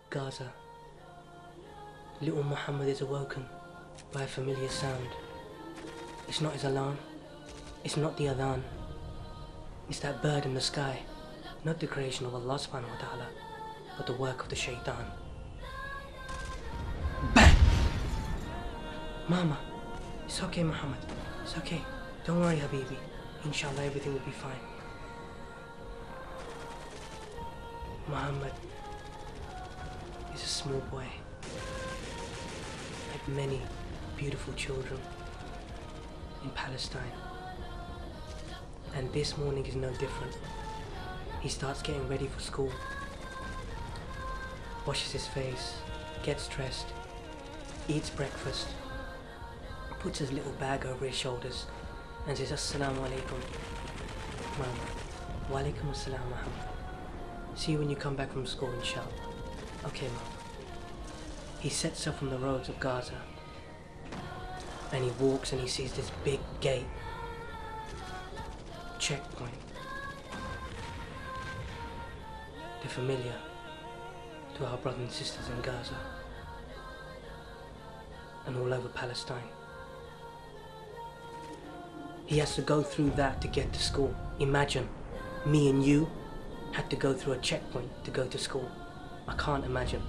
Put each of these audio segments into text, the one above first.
Gaza. Little Muhammad is awoken by a familiar sound. It's not his alarm. It's not the adhan. It's that bird in the sky. Not the creation of Allah subhanahu wa ta'ala, but the work of the shaitan. Bang! Mama, it's okay, Muhammad. It's okay. Don't worry, Habibi. Inshallah, everything will be fine. Muhammad is a small boy, like many beautiful children in Palestine. And this morning is no different. He starts getting ready for school, washes his face, gets dressed, eats breakfast, puts his little bag over his shoulders and says, Assalamu alaikum, Mama. Wa alaikum assalam, Muhammad. See you when you come back from school, inshallah. Okay, Mama. He sets off on the roads of Gaza and he walks and he sees this big gate, checkpoint. They're familiar to our brothers and sisters in Gaza and all over Palestine. He has to go through that to get to school. Imagine me and you had to go through a checkpoint to go to school. I can't imagine.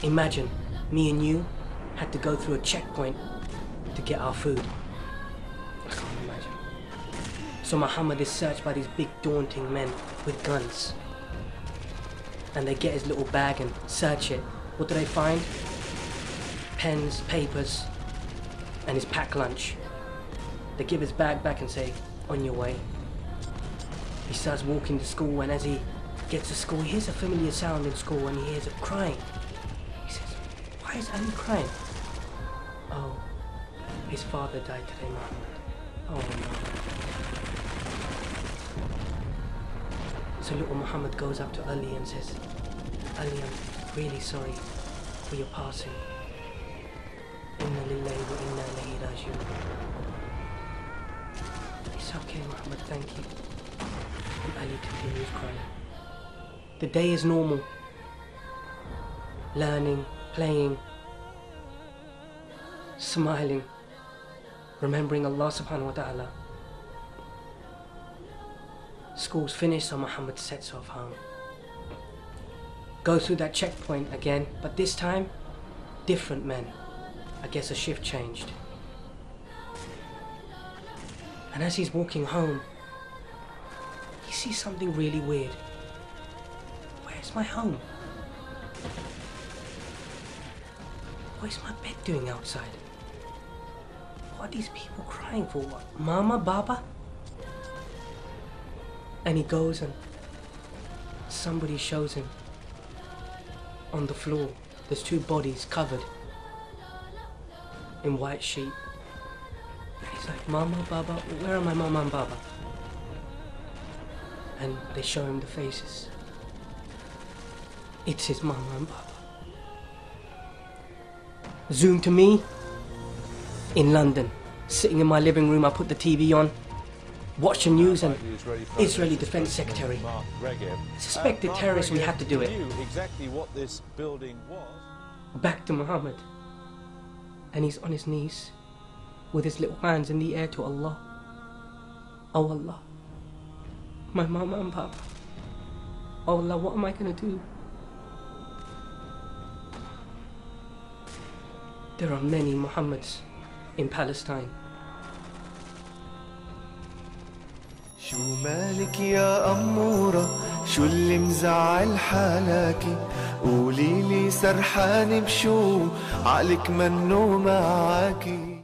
Imagine me and you had to go through a checkpoint to get our food. I can't imagine. So Muhammad is searched by these big daunting men with guns. And they get his little bag and search it. What do they find? Pens, papers, and his packed lunch. They give his bag back and say, on your way. He starts walking to school, and as he gets to school, he hears a familiar sound in school and he hears a crying. He says, why is Ali crying? Oh, his father died today, Muhammad. Oh no. So little Muhammad goes up to Ali and says, Ali, I'm really sorry for your passing. Inna lillahi wa inna ilayhi raji'un. It's okay, Muhammad, thank you. And Ali continues crying. The day is normal. Learning, playing, smiling, remembering Allah subhanahu wa ta'ala. School's finished, so Muhammad sets off home. Goes through that checkpoint again, but this time, different men. I guess a shift changed. And as he's walking home, he sees something really weird. Where's my home? What is my bed doing outside? What are these people crying for? What? Mama, Baba? And he goes and somebody shows him on the floor. There's two bodies covered in white sheet. And he's like, Mama, Baba, where are my Mama and Baba? And they show him the faces. It's his Mama and Baba. Zoom to me in London, sitting in my living room. I put the TV on, watch the news, and Israeli Defense Secretary, suspected terrorist, we had to do it. Exactly what this building was. Back to Muhammad, and he's on his knees with his little hands in the air to Allah. Oh Allah, my Mama and Papa. Oh Allah, what am I gonna do? There are many Muhammads in Palestine. شو مالك يا أمورة شو اللي مزعل حالك قولي لي سرحان بشو عقلك منو معاكي